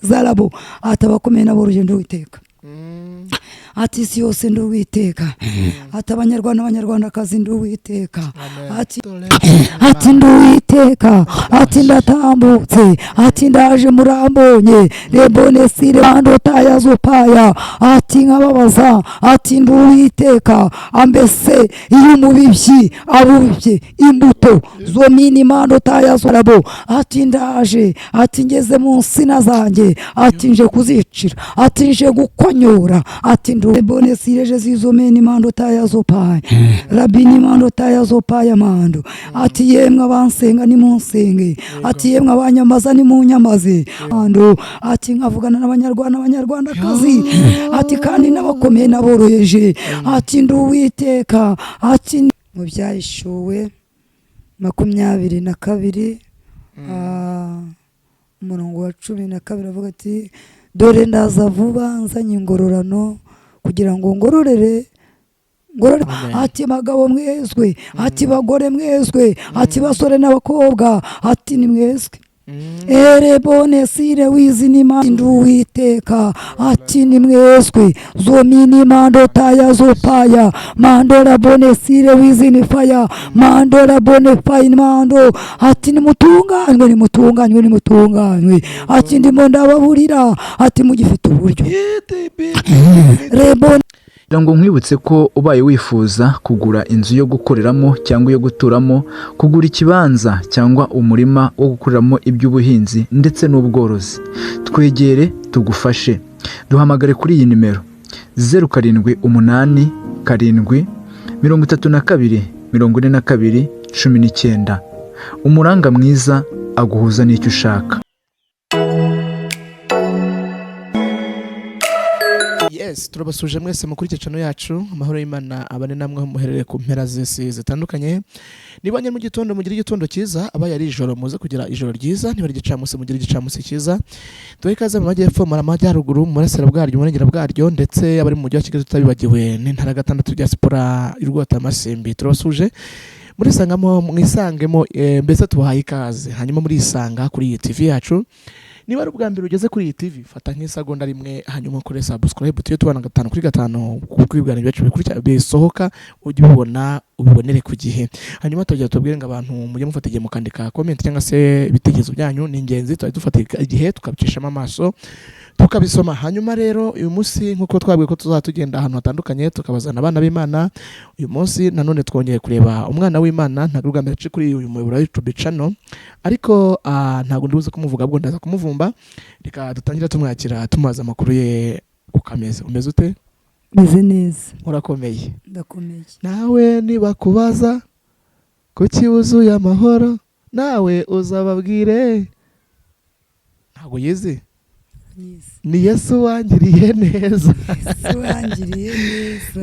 zarabo atabakomeye n'aboroje nd'Uwiteka ati isi yose nd'Uwiteka ati abanyarwanda abanyarwandakazi nd'Uwiteka ati nd'Uwiteka ati ndatambutse ati ndaje murambonye rebonesire mandotaya zopaya ati nkababaza ati nd'Uwiteka ambese iyo umubibyi abubye imbuto zo mini mandotaya zorabo ati ndaje ati ngeze mu nsina zanjye ati nje kuzicira ati nje gukonyora ati nd'Ubonesire jezizo meni mandotaya zopaya rabini mandotaya zopaya mando ati yemwe abansenga ni munsenge ati yemwe abanyamaza ni munyamaze mando ati nkavugana n'abanyarwanda abanyarwandakazi ati kandi n'abakomeye n'aboroheje ati nd'Uwiteka ati mu byahishuwe 22 umurongo wa 12 avuga ati dore ndaza vuba nzanye ingororano kugira ngo ngororere ati bagabo mwezwe ati bagore mwezwe ati basore n'abakobwa ati ni mwezwe Erebonesire wizinima nd'Uwiteka ati ni mwezwe zo mini mandotaya zopaya mandora bonesire wizinifaya mandora bonefaya mando ati nimutunganywe ati ndimo ndababurira ati mugifite uburyo rebone kugira ngo nkwibutse ko ubaye wifuza kugura inzu yo gukoreramo cyangwa yo guturamo, kugura ikibanza cyangwa umurima wo gukoreramo iby'ubuhinzi ndetse n'ubworozi, twegere tugufashe. Duhamagare kuri iyi nimero 0787 32 42 19. Umuranga mwiza aguhuza n'icyo ushaka. Yes, turabasuje mwese mukuri cyano yacu. Amahoro y'Imana abane namwe muherere ku mpera z'isi zitandukanye. Nibanye mu gitondo mugira igitondo cyiza, abaye ari ijoro muze kugira ijoro ryiza, niba ari igicamunsi mugira igicamunsi cyiza. Tuwe ikaze mu majyepfo mu majyaruguru mu burasira bwaryo umurengera bwaryo ndetse abari mu mujyi wa Kigali tutabibagiwe n'intara gatandatu diaspora y'Urwatamasimbi. Turabasuje muri sangamo mwisangemo mbese tubahaye ikaze. Hanyuma muri isanga kuri iyi TV yacu. Niba ari ubwa mbere ugeze kuri iyi TV, fata nk'isegonda rimwe hanyuma ukore subscribe tuyo tubana 5 kuri 5 kuko ibiganiro byacu bikurikira bisohoka ujye ubibona ubibonere ku gihe. Hanyuma tujya tubwire ngo abantu mujye mufata igihe mukandika comment cyangwa se ibitekerezo byanyu ni ingenzi, tujye dufata igihe tukabicishamo amaso tukabisoma. Hanyuma rero uyu munsi nkuko twabwiye ko tuzatugenda ahantu hatandukanye tukabazana abana b'Imana, uyu munsi nanone twongeye kureba umwana w'Imana ntabwo ubwa mbere aci kuri uyu muyoboro wa YouTube channel, ariko ntabwo ndibuze kumuvuga bwo ndaza kumuvumba. Reka dutangira tumwakira tumaza amakuru ye. Ukameze umeze ute? meze neza. Urakomeye? Ndakomeye. Nawe niba kubaza kuki wuzuye amahoro nawe uzababwire ntabwo yizi. Ni Yesu wangiriye neza. Yesu wangiriye neza.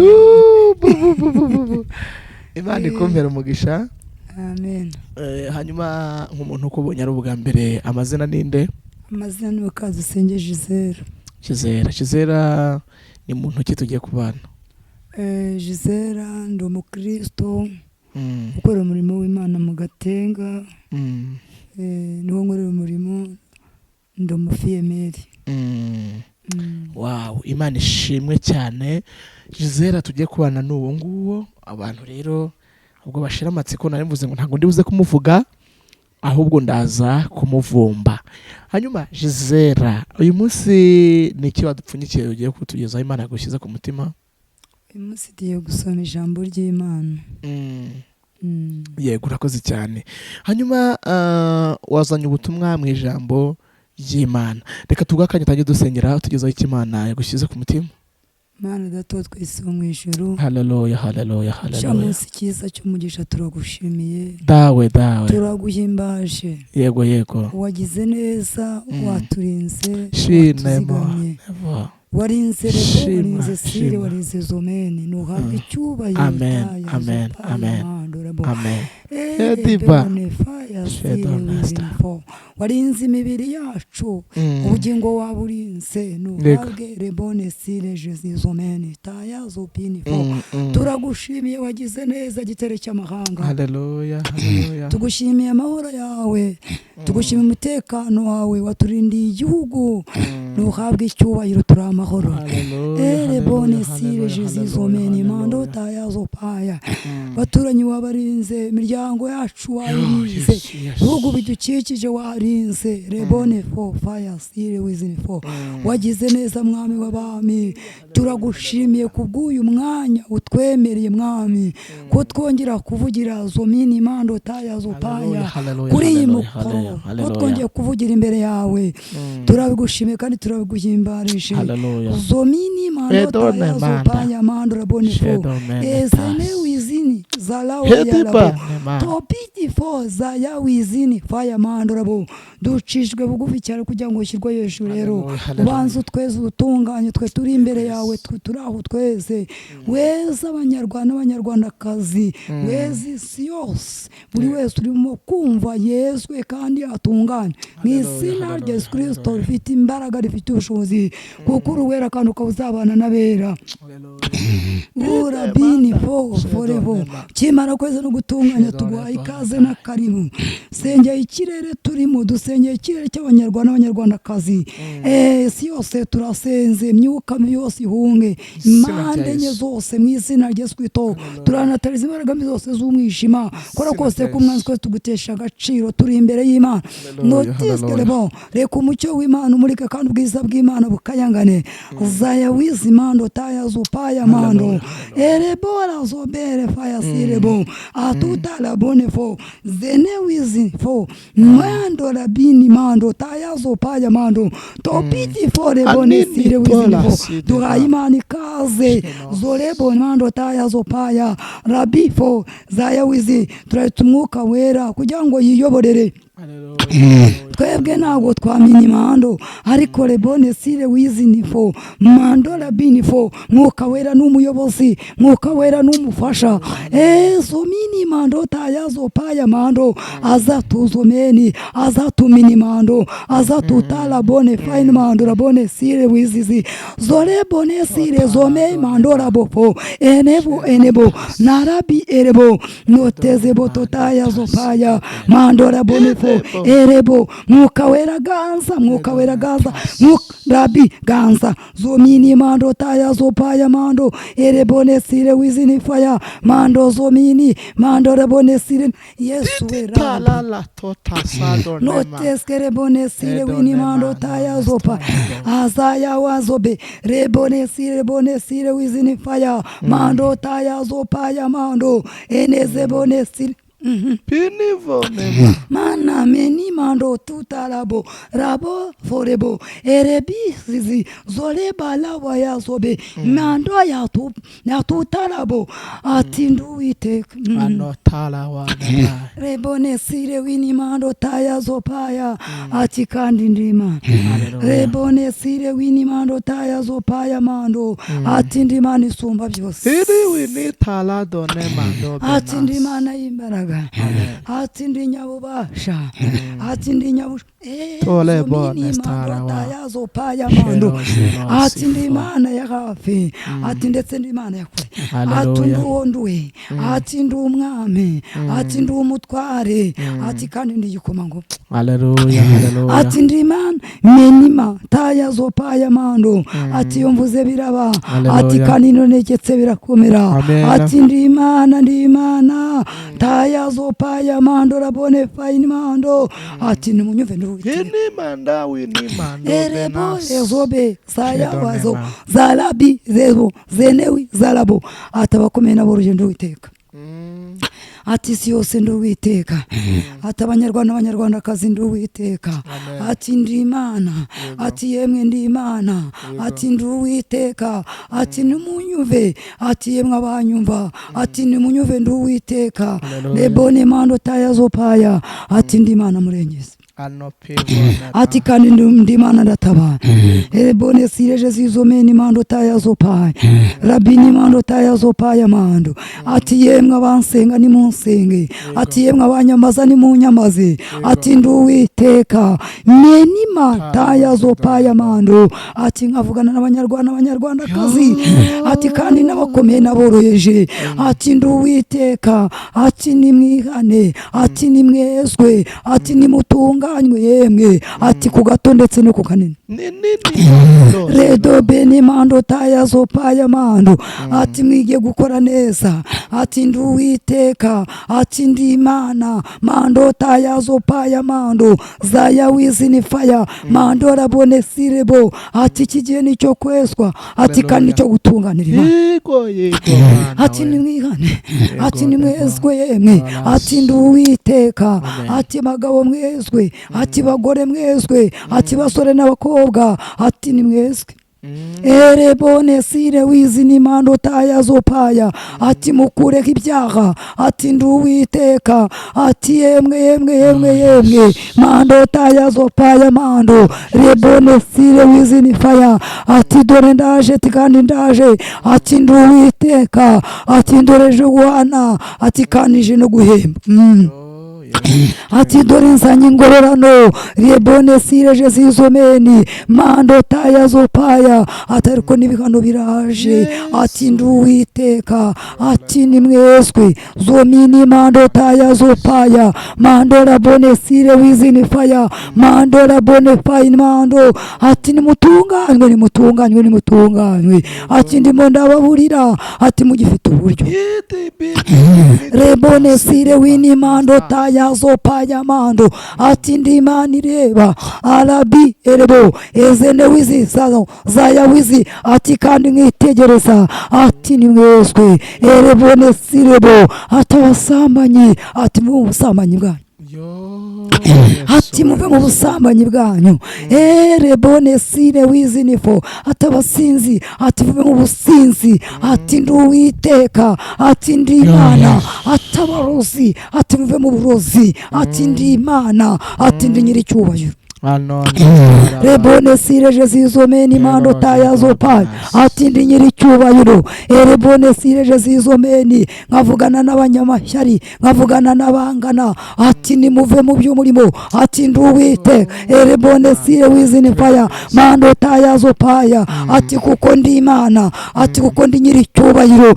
Imana ikomera umugisha. Amen. Hanyuma nk'umuntu ukubonye ari ubwa mbere, amazina ninde? Amazina ni Mukazusenge Gisela. Gisela ni muntu ki tugiye kubana? Gisela ndi umukristo ukora umurimo w'Imana mu Gatenga. Niwo nkorera umurimo ndi umufiyemeri. Wow, Imana ishimwe cyane. Gisela tugiye kubana n'uwo nguwo. Abantu rero ubwo bashira amatsiko narimvuze ngo ntago ndibuze kumuvuga ahubwo ndaza kumuvumba. Hanyuma Gisela, uyu munsi ni iki wadupfunyikiye ugiye kutugezaho Imana yagushyize ku mutima? Uyu munsi tugiye gusoma ijambo ry'Imana. Yego, urakoze cyane. Hanyuma wazanye ubutumwa mu ijambo ry'Imana. Reka tugakanye tangiye dusengera tugezaho iki Imana yagushyize ku mutima. Mana data twese mu ijuru. Haleluya, haleluya, haleluya. Shamusi cyiza cy'umugisha turagushimiye. Dawe. Turaguhimbaje. Yego. Wagize neza, waturinze, watuziganye. Warinze rero, warinze sire, warinze zomeni. Nuhabwe icyubahiro. Amen. Ediba. warinze imibiri yacu ubugingo waburinze nuhabwe rebone sire jezizomeni tayazo pinifo turagushimiye wagize neza gitere cy'amahanga. Haleluya. Tugushimiye amahoro yawe, tugushimiye umutekano wawe, waturindiye igihugu nuhabwe icyubahiro turi amahoro. Rebone sire jezizomeni mando tayazo paya baturanyi wabarinze, imiryango yacu warinze, ibihugu bidukikije warinze. Rebone fo faya sire wizini fo wagize neza mwami w'abami. Turagushimiye kubw'uyu mwanya utwemereye mwami ko twongera kuvugira zomini mando tayazo paya kuri iyi mukoro, ko twongeye kuvugira imbere yawe. Turabigushimiye kandi turabiguhimbarishe. Zomini mando tayazo paya mando rabone fo ezene wizini zalawo yarabo topiti fo zaya wizini faya mando rabo. Ducishwe bugufi cyane kugira ngo ushyirwe hejuru. Rero ubanza utweze utunganye, twe turi imbere yawe, turi aho twese. Weza abanyarwanda n'abanyarwandakazi, weza isi yose, buri wese urimo kumva yezwe kandi atungane mu izina rya Yesu Kristo rifite imbaraga, rifite ubushobozi, kuko uruwera kandi ukaba uzabana n'abera. Urabini fo forevo kimara kweza no gutunganya, tuguhaye ikaze na karibu. Sengeye ikirere turimo, dusengeye ikirere cy'abanyarwanda n'abanyarwandakazi. Si yose turasenze, imyuka yose ihunge, impande enye zose mu izina rya Yesu Kristo. Turanatariza imbaraga zose z'umwijima, kora kose ku mwanzi twese tugutesha agaciro, turi imbere y'Imana. Notiskelebo reka umucyo w'Imana umurike kandi ubwiza bw'Imana bukayangane. Zaya wizimando taya zupaya mando erebora zobere faya sirebo atuta la bone fo zene wizi fo mando la bini mando taya zopaya mando topiti fo rebone sire wizi fo durayimani kaze zorebo mando taya zopaya rabifo zaya wizi turatumwuka wera kugira ngo yiyoborere. Twebwe ntabwo twamenya imando, ariko rebone sire wizinifo mando rabinifo mwuka wera n'umuyobozi, mwuka wera n'umufasha. Zomini mando tayazo paya mando azatuzomeni, azatumini mando, azatutala bone fine mando rabone sire wizizi zorebone sire zome mando rabofo enebo narabi erebo notezebo totayazo paya mando rabone fo erebo mwuka wera ganza, mwuka wera ganza, rabi ganza zomini mando tayazo paya mando erebone sire wizini faya mando zomini mando rebone sire Yesu wera noteskere bone sire wini mando tayazo pa azaya wazobe rebone sire wizini faya mando tayazo paya mando eneze bone sire Pinivo mana meni mando tutarabo rabo forebo erebi zizi zoleba lawa ya zobe mando ya tutarabo atindu itek anotala wa rebone sire wini mando taya zopaya atikandi ndima rebone sire wini mando taya zopaya mando atindima nisumba byose iri wini tala done mando atindima na imbaraga atindi nyabubasha atindi nyabusha tole bone stara wa yazo paya mando atindi mana ya hafi atindetse ndi mana yakure atundondwe atindi umwami atindi umutware ati kandi ndi gikomango. Haleluya ati ndi mana menima tayazo paya mando ati yomvuze biraba ati kandi noneketse birakomera ati ndi mana tayazo paya mando rabone fine mando ati numunyuve nduwite ni manda wini mando erebo ezobe saya wazo zalabi zezo zenewi zalabo atabakomena borugendo witeka ati si yose nduwiteka ati abanyarwanda n'abanyarwandakazi nduwiteka ati ndi Imana ati yemwe ndi Imana ati nduwiteka ati nimunyuve ati yemwe abanyumva ati nimunyuve nduwiteka lebone mando tayazo paya ati ndi Imana murengezi. ati kandi ndi Imana ndatabara erebone sire Jesu meni mando taya zopaye rabini mando taya zopaya mando ati yemwe abansenga ni munsenge ati yemwe abanyamaza ni munyamaze ati nduwiteka meni mataya zopaya mando ati nkavugana n'abanyarwandakazi ati kandi n'abakomeye n'aboroheje ati nduwiteka ati nimwihane ati nimwezwe ati nimutunganywe yemwe ati ku gato ndetse no ku kanini redo beni mando taya zopaya mando ati mwige gukora neza ati nduwiteka ati ndi Imana mando taya zopaya mando zaya wizini faya mando rabone sirebo ati kigiye nicyo kweswa ati kandi nicyo gutunganira ati nimwihane ati nimwezwe yemwe ati nduwiteka ati bagabo mwezwe ati bagore mwezwe ati basore n'abakobwa ati nimwezwe erebone sire wizini mando taya zopaya ati mukureka ibyaha ati nduwiteka ati yemwe mando taya zopaya mando rebone sire wizini faya ati dore ndaje ati kandi ndaje ati nduwiteka ati ndoreje guhana ati kandi je no guhemba ati dore nzanye ingororano rebone sire Jesu meni mando taya zopaya ati ariko n'ibihano biraje ati nduwiteka ati nimwezwe zomini mando taya zopaya mando rabone sire wizini faya mando rabone fine mando ati nimutunganywe ati ndimo ndababurira ati mugifite uburyo rebone sire wini mando taya zopaya mando ati ndi Imana ireba arabi erebo ezene wizi zaya wizi ati kandi nkitegereza ati nimwezwe erebone sirebo ati abasambanyi ati mu busambanyi bwanyu ati muve mu busambanyi bwanyu erebone sire wizinifo ati abasinzi ati muve mu businzi ati nduwiteka ati ndi Imana ati abarozi ati muve mu burozi ati ndi Imana ati ndi nyiricyubahiro rebone sire Jesu meni mando taya zopaya ati ndi nyiricyubahiro erebone sire Jesu meni nkavugana n'abanyamashyari nkavugana n'abangana ati nimuve mu by'umurimo ati nduwiteka erebone sire wizini faya mando taya zopaya ati kuko ndi Imana ati kuko ndi nyiricyubahiro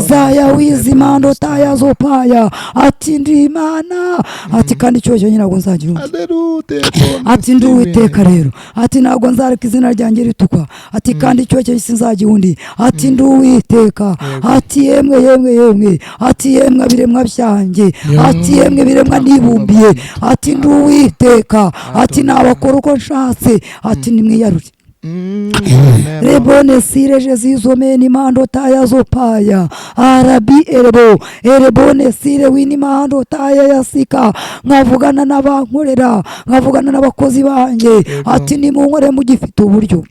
zaya wizi mando taya zopaya ati ndi Imana ati kandi cyo nyine ntabwo nzagira ati nduwiteka rero ati ntabwo nzareka izina ryanjye ritukwa ati kandi cyo sinzagira undi ati nduwiteka ati yemwe ati yemwe biremwa byanjye ati yemwe biremwa nibumbiye ati nduwiteka ati nabakora uko nshatse ati nimwiyarure rebone sire Jesu meni mando taya zopaya arabi erebone sire wini mando taya yasika nkavugana n'abankorera nkavugana n'abakozi banjye ati nimunkore mugifite uburyo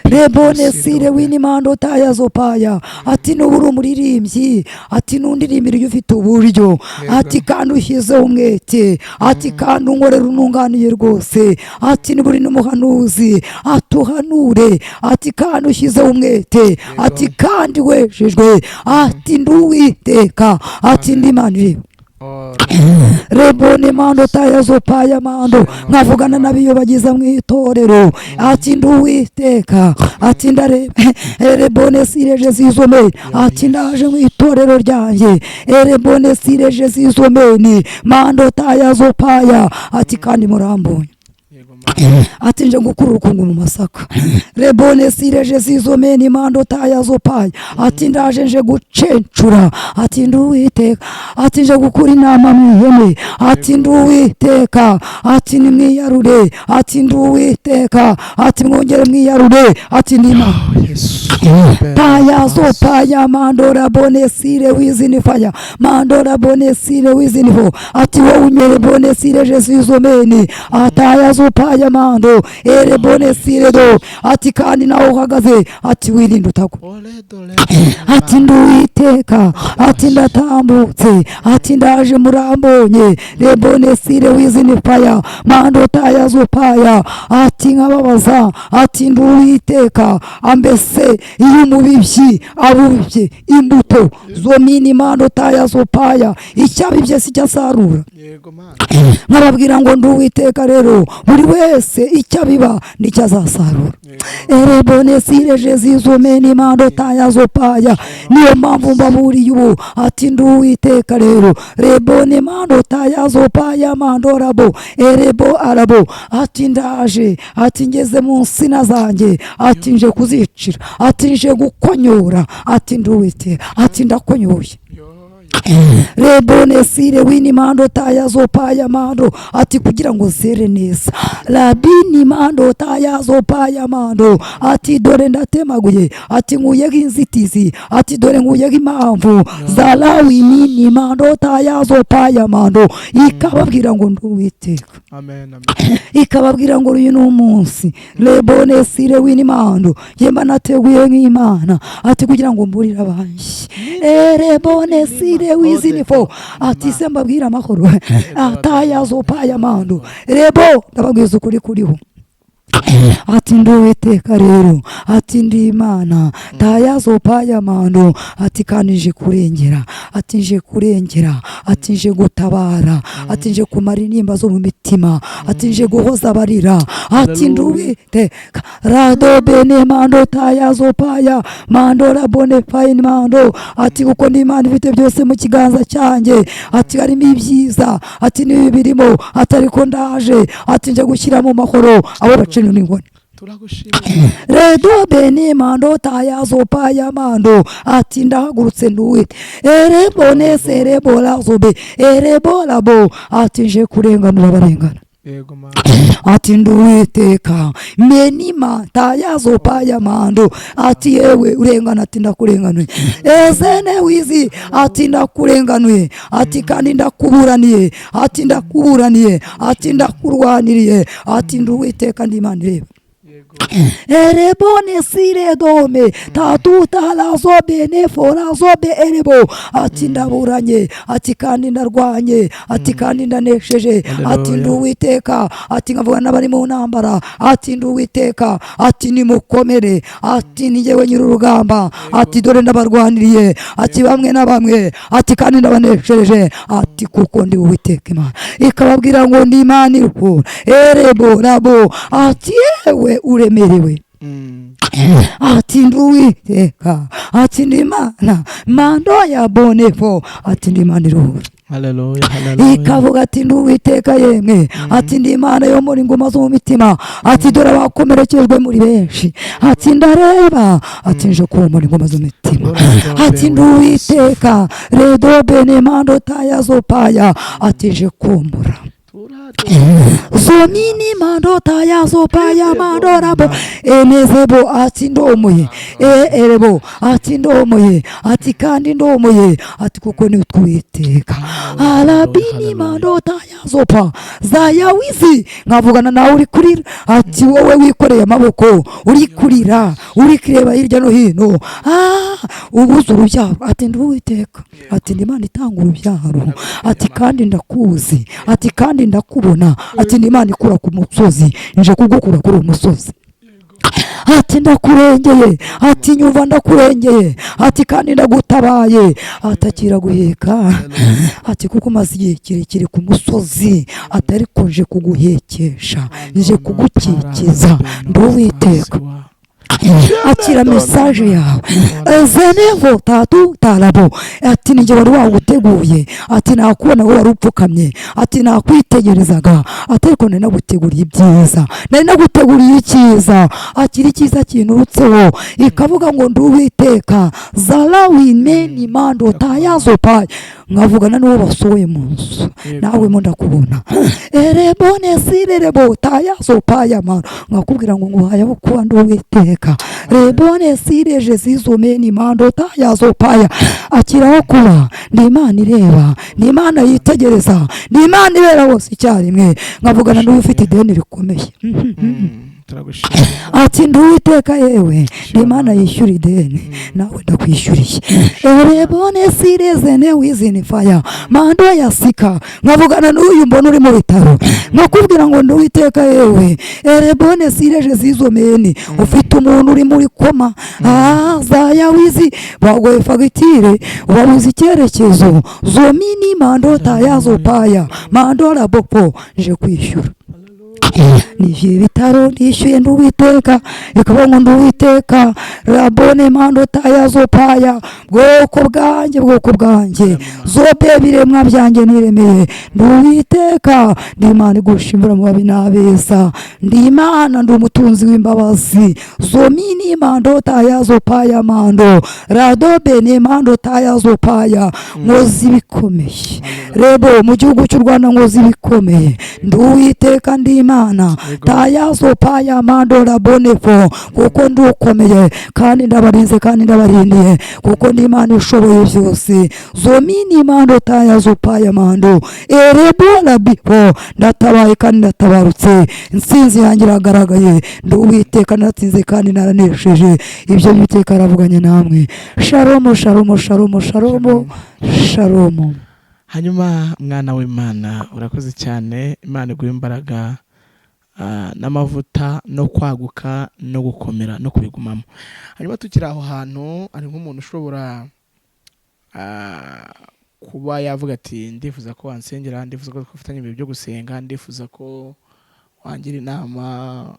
rebone sire wini mando taya zopaya ati n'uburi umuririmbyi ati n'undirimbira iyo ufite uburyo ati kandi ushyizeho umwete ati kandi unkorera ununganiye rwose ati niburi n'umuhanuzi atuhanure ati kandi ushyizeho umwete ati kandi wejejwe ati nduwiteka ati ndi Imana ireba rebone mando taya zopaya mando nkavugana n'abiyobagiza mu itorero ati nduwiteka ati ndareba erebone sire Jesu meni ati ndaje mu itorero ryanjye erebone sire Jesu meni mando taya zopaya ati kandi murambonye ati nje gukura urukungu mu masaka rebone sire Jesu meni mando taya zopaya ati ndaje nje gucencura ati nduwiteka ati nje gukura inama mu ihene ati nduwiteka ati nimwiyarure ati nduwiteka ati mwongere mwiyarure ati ndima taya zopaya mando rabone sire wizini faya mando rabone sire wizini fo ati wowe unyere bone sire Jesu meni ataya zopaya paya mando erebone siredo ati kandi nawe uhagaze ati wirinde utagwa ati nduwiteka ati ndatambutse ati ndaje murambonye rebone sire wizini paya mando taya zopaya ati nkababaza ati nduwiteka ambese iyo umubibyi abubye imbuto zo mini mando taya zopaya icyabibye si cyasarura nkababwira ngo nduwiteka rero buri wese icyo abiba nicyo azasarura erebone sireje zizomeni mando taya zopaya niyo mpamvu mbaburiye ubu ati nduwiteka rero rebone mando taya zopaya mando rabo erebo arabo ati ndaje ati ngeze mu nsina zanjye ati nje kuzicira ati nje gukonyora ati nduwiteka ati ndakonyoye rebone sire wini mando taya zopaya mando ati kugira ngo zere neza labini mando taya zopaya mando ati dore ndatemaguye ati nkuyega inzitizi ati dore nkuyega impamvu za lawini mando taya zopaya mando ikababwira ngo nduwiteka amen ikababwira ngo uyu ni umunsi rebone sire wini mando yemba nateguye nk'Imana ati kugira ngo mburire abanjye rebone sire wizinifo ati se mbabwira amahoro ataya zopaya mando rebo ndababwiza ukuri kuriho ati nduwiteka rero ati ndi Imana taya zopaya mando ati kandi nje kurengera ati nje kurengera ati nje gutabara ati nje kumara intimba zo mu mitima ati nje guhoza abarira ati nduwiteka rado bene mando taya zopaya mando rabone fine mando ati kuko ndi Imana ifite byose mu kiganza cyanjye ati harimo ibyiza ati nibi birimo ati ariko ndaje ati nje gushyira mu mahoro abo bacino n'ingone redo bene mando taya zopaya mando ati ndahagurutse nduwite erebone serebola zobe erebola bo ati nje kurenganura abarengana ati nduwiteka menima taya zopaya mando ati yewe urengana ati ndakurenganuye ezene wizi ati ndakurenganuye ati kandi ndakuburaniye ati ndakuburaniye ati ndakurwaniriye ati nduwiteka ndi Imana ireba erebone sire dome tatuta la zobe nefora zobe erebo ati ndaburanye ati kandi ndarwanye ati kandi ndanesheje ati nduwiteka ati ngavuga n'abari mu ntambara ati nduwiteka ati nimukomere ati niyewe nyir'urugamba ati dore ndabarwaniriye ati bamwe na bamwe ati kandi ndabanesheje ati kuko ndi Uwiteka Imana ikababwira ngo ndi Imana iriho erebo rabo ati yewe uremerewe ati nduwiteka ati ndi Imana mando ya bonefo ati ndi Imana iriho ikavuga ati nduwiteka yemwe ati ndi Imana yo muri ngoma zo mu mitima ati dore abakomerekejwe muri benshi ati ndareba ati nje kumura ingoma zo mu mitima ati nduwiteka redo bene mando taya zopaya ati nje kumura zomini mando taya zopaya mando rabo enezebo ati ndomoye erebo ati ndomoye ati kandi ndomoye ati kuko ni utwiteka alabini mando taya zopa zayawizi nkavugana nawe uri kurira ati wowe wikoreye amaboko uri kurira uri kireba hirya no hino ubuze urubyaro ati nduwiteka ati ndi Imana itanga urubyaro ati kandi ndakuzi ati kandi ndakubona ati ndi Imana ikura ku musozi nje kugukura kuri umusozi ati ndakurengeye ati nyumva ndakurengeye ati kandi ndagutabaye atakira guheka ati kuko maze igihe kirekire ku musozi atari ko nje kuguhekesha nje kugukikiza nduwiteka akira message yawe zenevo tatu tarabo ati nije wari waguteguye ati nakubona ngo wari upfukamye ati nakwitegerezaga ati ariko nari naguteguriye ibyiza nari naguteguriye icyiza akiri cyiza kinurutseho ikavuga ngo nduwiteka zalawi meni mando tayazo pa nkavugana n'uwo basohoye mu nzu, nawe mo ndakubona erebone sirerebo tayazo paya mano, nkakubwira ngo nguhaye abo kuba ndi Uwiteka, rebone sireje zizomeni mando tayazo paya, akiraho kuba ndi Imana ireba, ndi Imana yitegereza, ndi Imana ibera bose icyarimwe, nkavugana n'uwo ufite ideni rikomeye ati ndi Uwiteka yewe ndi Imana yishyura ideni, nawe ndakwishyuriye erebone sireze ne wizini faya mando yasika, nkavugana n'uyu mbona uri mu bitaro, nkakubwira ngo ndi Uwiteka yewe erebone sireje zizomeni, ufite umuntu uri muri koma zaya wizi bagoye fagitire wabuze icyerekezo zomini mando tayazo paya mando rabopo nje kwishyura nishyuye ibitaro, nishyuye ndi Uwiteka, ikaba ngo ndi Uwiteka rabone mando tayazo paya, bwoko bwanjye zope biremwa byanjye niremeye, ndi Uwiteka ndi Imana igushimira mu babi n'abeza, ndi Imana ndi umutunzi w'imbabazi, zomini mando tayazo paya mando radobe ne mando tayazo paya, nkozi ibikomeye rebo mu gihugu cy'u Rwanda, nkozi ibikomeye, ndi Uwiteka ndi Imana tayazo paya mando rabonefo, kuko ndi ukomeye kandi ndabarinze kandi ndabarindiye, kuko ndi Imana ishoboye byose, zomini mando tayazo paya mando erebola bipo, ndatabaye kandi ndatabarutse, insinzi yanjye iragaragaye, ndi Uwiteka natsinze kandi naranesheje, ibyo Uwiteka aravuganye namwe. Shalom shalom shalom shalom shalom. Hanyuma mwana w'Imana urakoze cyane, Imana iguha imbaraga n'amavuta no kwaguka no gukomera no kubigumamo. Hanyuma tukiri aho hantu, ari nk'umuntu ushobora kuba yavuga ati ndifuza ko wansengera, ndifuza ko twafatanya ibintu byo gusenga, ndifuza ko wangira inama,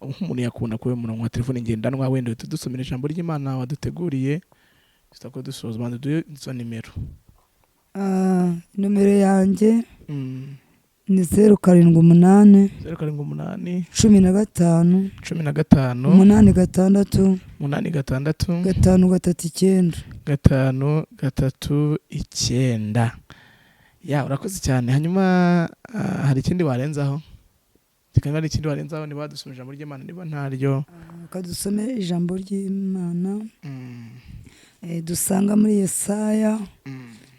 nk'umuntu yakunda kuba umurongo wa telefone ngendanwa, wenda tudusomera ijambo ry'Imana waduteguriye, tutako dusoza bandi duzo nimero. Numero yanjye ni 078 078 15 15 86 86 539 539. Ya urakoze cyane. Hanyuma hari ikindi warenzaho? Tikanga ari ikindi warenzaho, niba dusomera ijambo ry'Imana, niba ntaryo kadusome ijambo ry'Imana dusanga muri Yesaya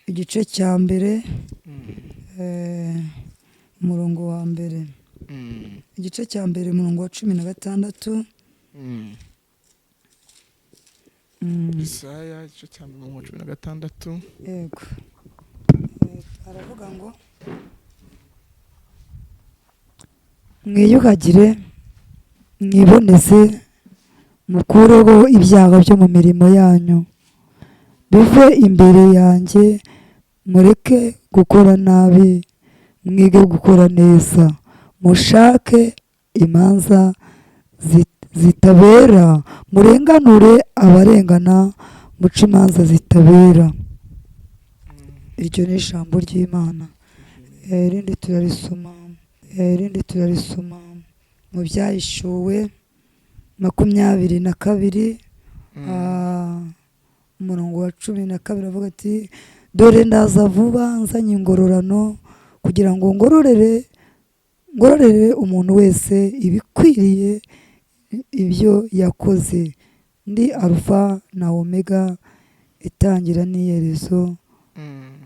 igice cya mbere umurongo wa mbere, igice cya mbere umurongo wa 16. Yesaya igice cya mbere umurongo wa 16. Yego, aravuga ngo mwiyuhagire mwiboneze mukureho ibyaha byo mu mirimo yanyu, bive imbere yanjye, mureke gukora nabi, mwige gukora neza, mushake imanza zitabera, murenganure abarengana, muce imanza zitabera. Iryo ni ijambo ry'Imana. Irindi turarisoma mu Byahishuwe 22 umurongo wa 12, avuga ati dore ndaza vuba nzanye ingororano, kugira ngo ngororere umuntu wese ibikwiriye ibyo yakoze, ndi Alpha na Omega, itangira n'iherezo.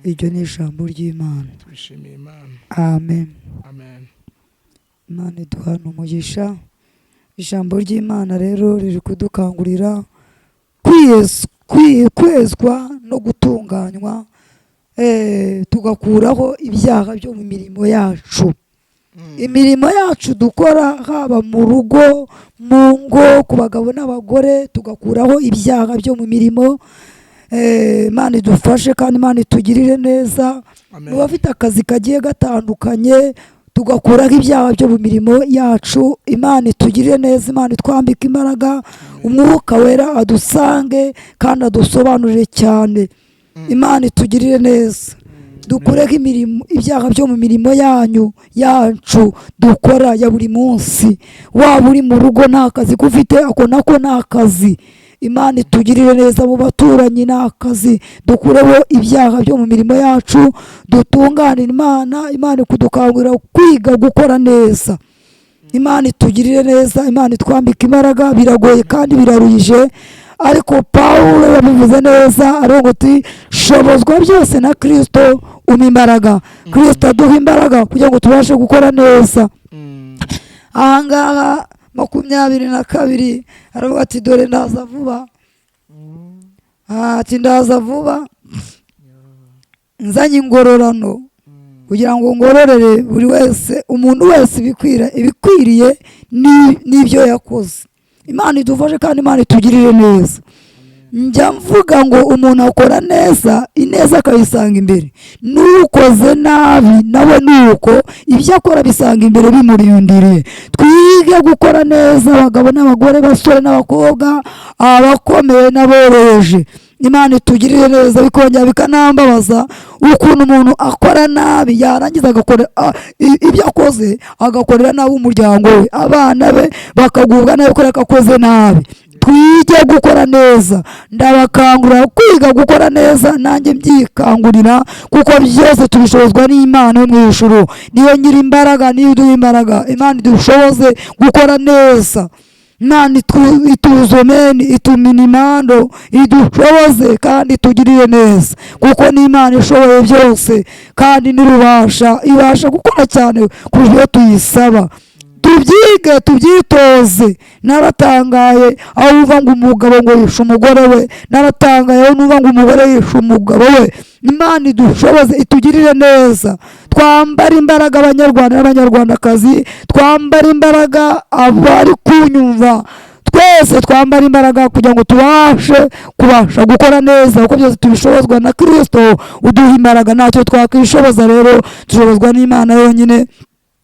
Iryo ni ijambo ry'Imana. Twishimiye Imana. Amen. Amen. Imana iduhana umugisha. Ijambo ry'Imana rero riri kudukangurira kwezwa no gutunganywa, tugakuraho ibyaha byo mu mirimo yacu. Imirimo yacu dukora, haba mu rugo, mu ngo, ku bagabo n'abagore, tugakuraho ibyaha byo mu mirimo. Imana idufashe kandi Imana itugirire neza. Niba afite akazi kagiye gatandukanye, tugakuraho ibyaha byo mu mirimo yacu. Imana itugirire neza, Imana itwambike imbaraga, Umwuka Wera adusange kandi adusobanurire cyane. Imana itugirire neza, dukureho ibyaha byo mu mirimo yacu dukora ya buri munsi. Waba uri mu rugo nta kazi ufite, ako nako ni akazi. Imana itugirire neza mu baturanyi n'akazi, dukureho ibyaha byo mu mirimo yacu, dutunganire Imana kudukangurira kwiga gukora neza. Imana itugirire neza, Imana itwambika imbaraga. Biragoye kandi biraruhije, ariko Pawulo yabivuze neza aravuga ati shobozwa byose na Kristo umpa imbaraga. Kristo aduha imbaraga kugira ngo tubashe gukora neza. Ahangaha 22 aravuga ati dore ndaza vuba, ati ndaza vuba nzanye ingororano kugira ngo ngororere buri wese, umuntu wese ibikwiriye n'ibyo yakoze. Imana idufashe kandi Imana itugirire neza. Njya mvuga ngo umuntu akora neza, ineza akayisanga imbere, n'ukoze nabi nawe nuko ibyo akora bisanga imbere bimurindiriye. Twige gukora neza, abagabo n'abagore, basore n'abakobwa, abakomeye n'aboroheje. Imana itugirire neza. Bikongera bikanambabaza ukuntu umuntu akora nabi yarangiza agakora ibyo akoze agakorera nabi umuryango we, abana be bakagubwa nabi ko akoze nabi. Twige gukora neza, ndabakangurira kwiga gukora neza, nanjye mbyikangurira, kuko byose tubishobozwa n'Imana yo mu ijuru. Niyo nyiri imbaraga, niyo iduha imbaraga. Imana idushoboze gukora neza. Imana ituzomeni, ituminimando, idushoboze kandi itugirire neza, kuko ni Imana ishoboye byose kandi n'irubasha, ibasha gukora cyane kurusha iyo tuyisaba. Tubyige, tubyitoze. Naratangaye aho uva ngo umugabo ngo yishe umugore we, naratangaye aho nuva ngo umugore yishe umugabo we. Imana idushoboze, itugirire neza. Twambara imbaraga abanyarwanda n'abanyarwandakazi, twambara imbaraga abari kunyumva, twese twambara imbaraga kugira ngo kubasha gukora neza, kuko byose tubishobozwa na Kristo uduha imbaraga. Ntacyo twakwishoboza rero, dushobozwa n'Imana yonyine.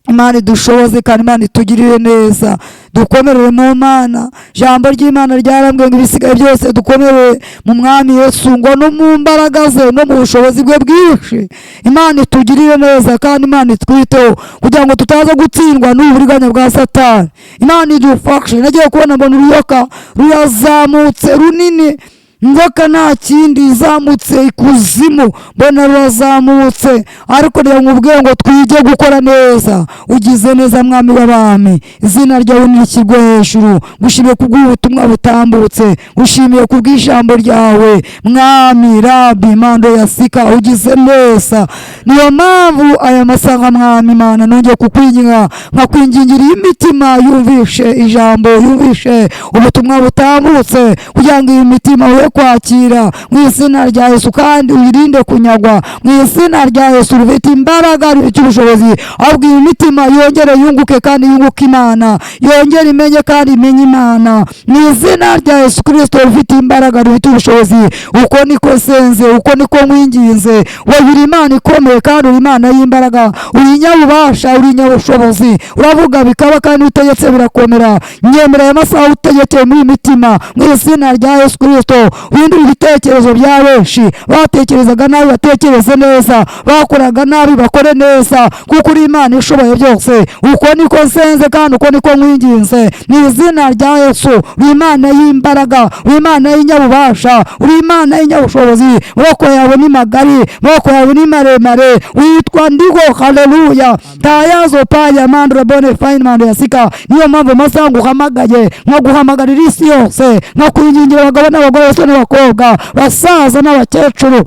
Imana idushoboze kandi Imana itugirire neza. Dukomerere mu Mana. Jambo ry'Imana ryarambwiye ngo ibisigaye byose dukomerere mu Mwami Yesu, ngo no mu mbaraga ze no mu bushobozi bwe bwinshi. Imana itugirire neza kandi Imana itwiteho kugira ngo tutaza gutsindwa n'uburiganya bwa Satani. Imana idufashe. Nagiye kubona mbona uruyoka rurazamutse runini, inzoka nta kindi izamutse ikuzimu, mbona rurazamutse. Ariko rero nkubwiye ngo twige gukora neza. Ugize neza Mwami w'abami, izina ryawe nishyirwe hejuru. Ngushimiye kubw'ubutumwa butambutse, ngushimiye kubw'ijambo ryawe Mwami Rabi Mando Yasika. Ugize neza, niyo mpamvu aya masaha Mwami Imana nongeye kukwinginga, nkakwingingira imitima yumvishe ijambo, yumvishe ubutumwa butambutse, kugira ngo iyi mitima we kwakira mu izina rya Yesu, kandi uyirinde kunyagwa mu izina rya Yesu. Rufite imbaraga, rufite ubushobozi, ahubwo iyi mitima yongere yunguke kandi yunguke Imana, yongere imenye kandi imenye Imana mu izina rya Yesu Kristo. Rufite imbaraga, rufite ubushobozi. Uko niko senze, uko niko nkwinginze. Wowe uri Imana ikomeye kandi uri Imana y'imbaraga, uri nyabubasha, uri nyabushobozi. Uravuga bikaba kandi utegetse birakomera. Nyemera aya masaha utegekeye muri mitima mu izina rya Yesu Kristo. Windura ibitekerezo bya benshi, batekerezaga nabi batekereze neza, bakoraga nabi bakore neza, kuko uri Imana ishoboye byose. Uko niko nsenze kandi uko niko nkwinginze mu izina rya Yesu. Uri Imana y'imbaraga, uri Imana y'inyabubasha, uri Imana y'inyabushobozi. Amaboko yawe ni magari, amaboko yawe ni maremare. Witwa Ndiho. Haleluya. Tayazo paya mandre bone fine mando Yasika. Niyo mpamvu amasaha nguhamagaye, nkaguhamagarira isi yose, nkakwingingira abagabo n'abagore, abasore n'abakobwa, basaza n'abakecuru,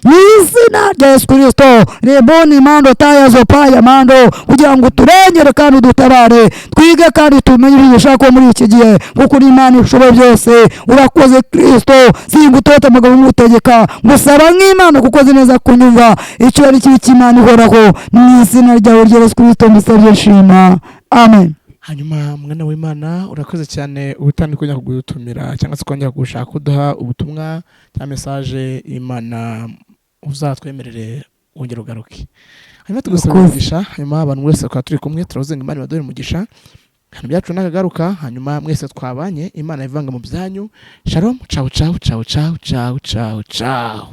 mu izina rya Yesu Kristo. Reboni mando tayazo paya mando, kugira ngo turengere kandi udutabare. Twige kandi tumenye ibyo ushaka muri iki gihe, kuko uri Imana ishoboye byose. Urakoze Kristo. Singutota umugabo umutegeka, ngusaba nk'Imana kuko uzi neza kunyumva. Icyo ari kibi cy'Imana ihoraho, mu izina ryawe rya Yesu Kristo mbisabye nshima. Amen. Hanyuma mwana w'Imana, urakoze cyane ubutandi kujya kugutumira cyangwa se kongera gushaka kuduha ubutumwa cya message Imana uzatwemerere wongera ugaruke. Hanyuma tugusabirisha, hanyuma abantu wese kwa turi kumwe turavuzenga Imana badore umugisha. Hano byacu nakagaruka, hanyuma mwese twabanye Imana ivanga mu byanyu. Shalom, ciao ciao ciao ciao ciao ciao ciao.